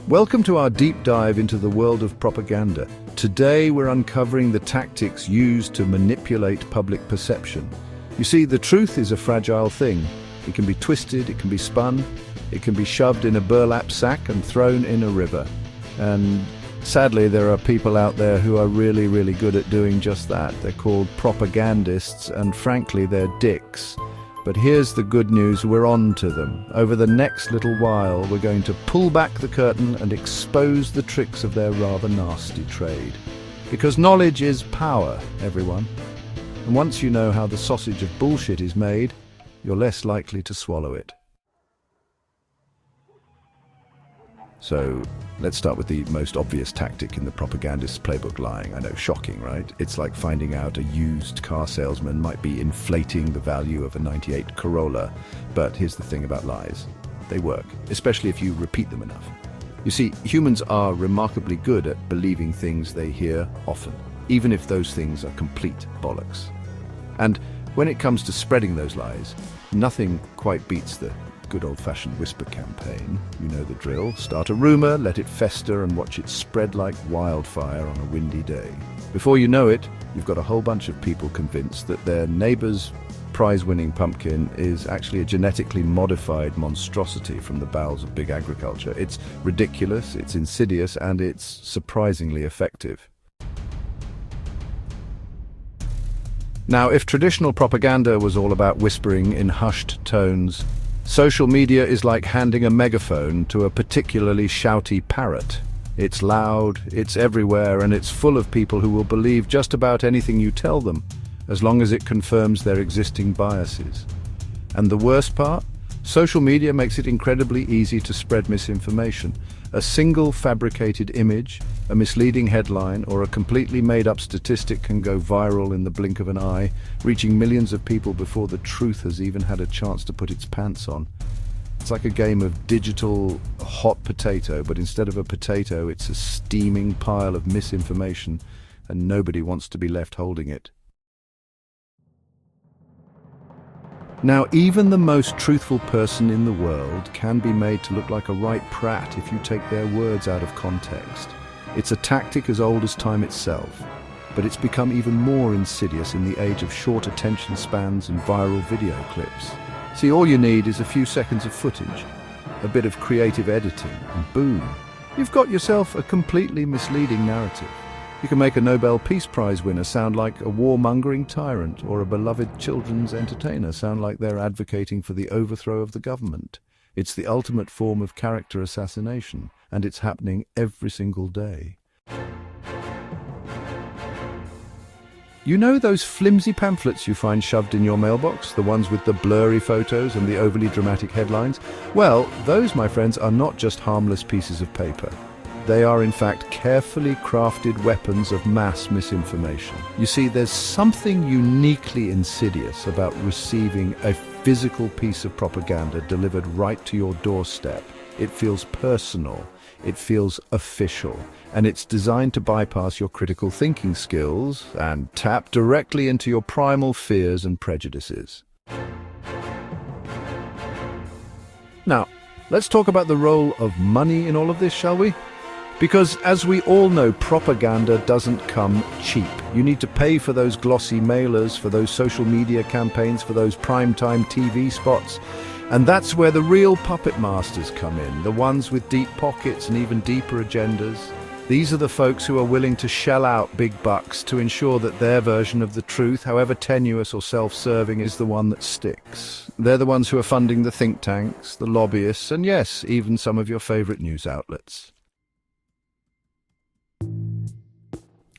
Welcome to our deep dive into the world of propaganda. Today we're uncovering the tactics used to manipulate public perception. You see, the truth is a fragile thing. It can be twisted, it can be spun, it can be shoved in a burlap sack and thrown in a river. And sadly, there are people out there who are really good at doing just that. They're called propagandists, and frankly, they're dicks. But here's the good news, we're on to them. Over the next little while, we're going to pull back the curtain and expose the tricks of their rather nasty trade. Because knowledge is power, everyone. And once you know how the sausage of bullshit is made, you're less likely to swallow it. So, let's start with the most obvious tactic in the propagandist's playbook: lying. I know, shocking, right? It's like finding out a used car salesman might be inflating the value of a '98 Corolla. But here's the thing about lies. They work, especially if you repeat them enough. You see, humans are remarkably good at believing things they hear often, even if those things are complete bollocks. And when it comes to spreading those lies, nothing quite beats the good old-fashioned whisper campaign. You know the drill. Start a rumor, let it fester, and watch it spread like wildfire on a windy day. Before you know it, you've got a whole bunch of people convinced that their neighbor's prize-winning pumpkin is actually a genetically modified monstrosity from the bowels of big agriculture. It's ridiculous, it's insidious, and it's surprisingly effective. Now, if traditional propaganda was all about whispering in hushed tones, social media is like handing a megaphone to a particularly shouty parrot. It's loud, it's everywhere, and it's full of people who will believe just about anything you tell them, as long as it confirms their existing biases. And the worst part? Social media makes it incredibly easy to spread misinformation. A single fabricated image, a misleading headline, or a completely made-up statistic can go viral in the blink of an eye, reaching millions of people before the truth has even had a chance to put its pants on. It's like a game of digital hot potato, but instead of a potato, it's a steaming pile of misinformation, and nobody wants to be left holding it. Now, even the most truthful person in the world can be made to look like a right prat if you take their words out of context. It's a tactic as old as time itself, but it's become even more insidious in the age of short attention spans and viral video clips. See, all you need is a few seconds of footage, a bit of creative editing, and boom, you've got yourself a completely misleading narrative. You can make a Nobel Peace Prize winner sound like a warmongering tyrant, or a beloved children's entertainer sound like they're advocating for the overthrow of the government. It's the ultimate form of character assassination, and it's happening every single day. You know those flimsy pamphlets you find shoved in your mailbox, the ones with the blurry photos and the overly dramatic headlines? Well, those, my friends, are not just harmless pieces of paper. They are, in fact, carefully crafted weapons of mass misinformation. You see, there's something uniquely insidious about receiving a physical piece of propaganda delivered right to your doorstep. It feels personal, it feels official, and it's designed to bypass your critical thinking skills and tap directly into your primal fears and prejudices. Now, let's talk about the role of money in all of this, shall we? Because, as we all know, propaganda doesn't come cheap. You need to pay for those glossy mailers, for those social media campaigns, for those primetime TV spots. And that's where the real puppet masters come in, the ones with deep pockets and even deeper agendas. These are the folks who are willing to shell out big bucks to ensure that their version of the truth, however tenuous or self-serving, is the one that sticks. They're the ones who are funding the think tanks, the lobbyists, and yes, even some of your favorite news outlets.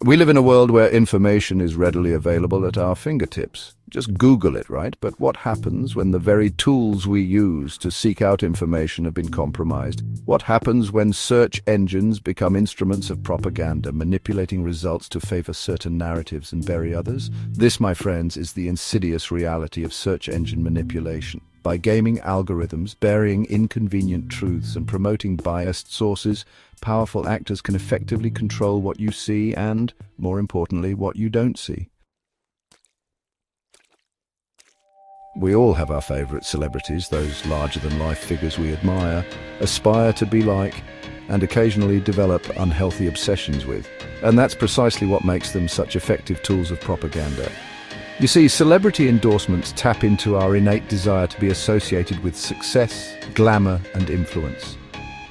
We live in a world where information is readily available at our fingertips. Just Google it, right? But what happens when the very tools we use to seek out information have been compromised? What happens when search engines become instruments of propaganda, manipulating results to favor certain narratives and bury others? This, my friends, is the insidious reality of search engine manipulation. By gaming algorithms, burying inconvenient truths, and promoting biased sources, powerful actors can effectively control what you see and, more importantly, what you don't see. We all have our favorite celebrities, those larger-than-life figures we admire, aspire to be like, and occasionally develop unhealthy obsessions with. And that's precisely what makes them such effective tools of propaganda. You see, celebrity endorsements tap into our innate desire to be associated with success, glamour, and influence.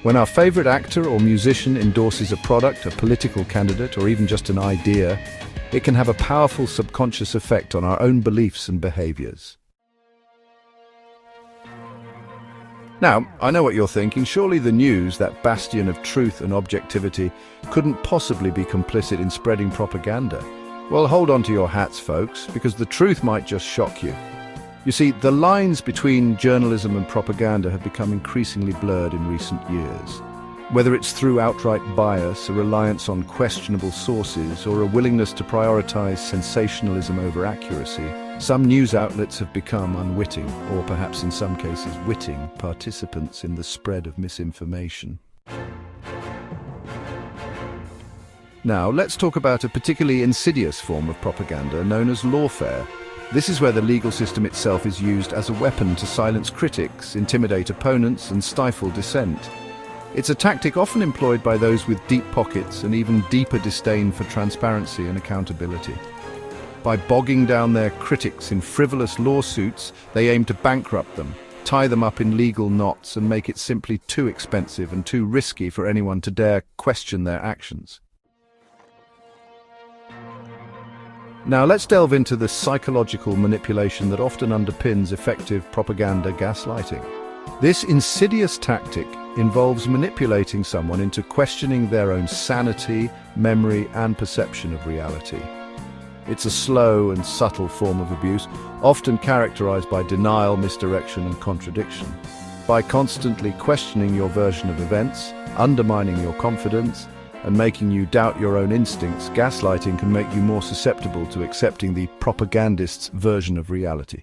When our favorite actor or musician endorses a product, a political candidate, or even just an idea, it can have a powerful subconscious effect on our own beliefs and behaviors. Now, I know what you're thinking. Surely the news, that bastion of truth and objectivity, couldn't possibly be complicit in spreading propaganda. Well, hold on to your hats, folks, because the truth might just shock you. You see, the lines between journalism and propaganda have become increasingly blurred in recent years. Whether it's through outright bias, a reliance on questionable sources, or a willingness to prioritize sensationalism over accuracy, some news outlets have become unwitting, or perhaps in some cases witting, participants in the spread of misinformation. Now, let's talk about a particularly insidious form of propaganda known as lawfare. This is where the legal system itself is used as a weapon to silence critics, intimidate opponents, and stifle dissent. It's a tactic often employed by those with deep pockets and even deeper disdain for transparency and accountability. By bogging down their critics in frivolous lawsuits, they aim to bankrupt them, tie them up in legal knots, and make it simply too expensive and too risky for anyone to dare question their actions. Now let's delve into the psychological manipulation that often underpins effective propaganda gaslighting. This insidious tactic involves manipulating someone into questioning their own sanity, memory, and perception of reality. It's a slow and subtle form of abuse, often characterized by denial, misdirection, and contradiction. By constantly questioning your version of events, undermining your confidence, and making you doubt your own instincts, gaslighting can make you more susceptible to accepting the propagandist's version of reality.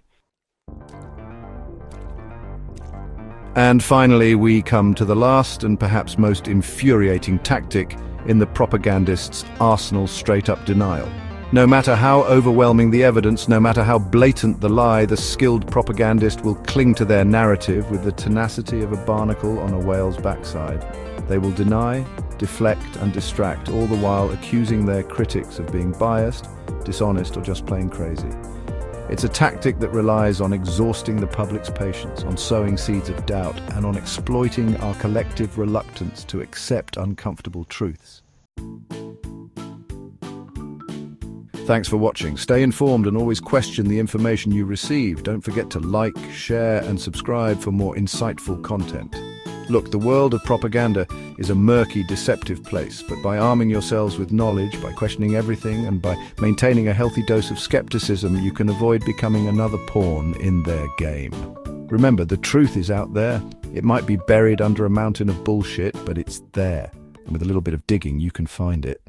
And finally, we come to the last and perhaps most infuriating tactic in the propagandist's arsenal: straight-up denial. No matter how overwhelming the evidence, no matter how blatant the lie, the skilled propagandist will cling to their narrative with the tenacity of a barnacle on a whale's backside. They will deny, deflect, and distract, all the while accusing their critics of being biased, dishonest, or just plain crazy. It's a tactic that relies on exhausting the public's patience, on sowing seeds of doubt, and on exploiting our collective reluctance to accept uncomfortable truths. Thanks for watching. Stay informed and always question the information you receive. Don't forget to like, share, and subscribe for more insightful content. Look, the world of propaganda is a murky, deceptive place, but by arming yourselves with knowledge, by questioning everything, and by maintaining a healthy dose of skepticism, you can avoid becoming another pawn in their game. Remember, the truth is out there. It might be buried under a mountain of bullshit, but it's there. And with a little bit of digging, you can find it.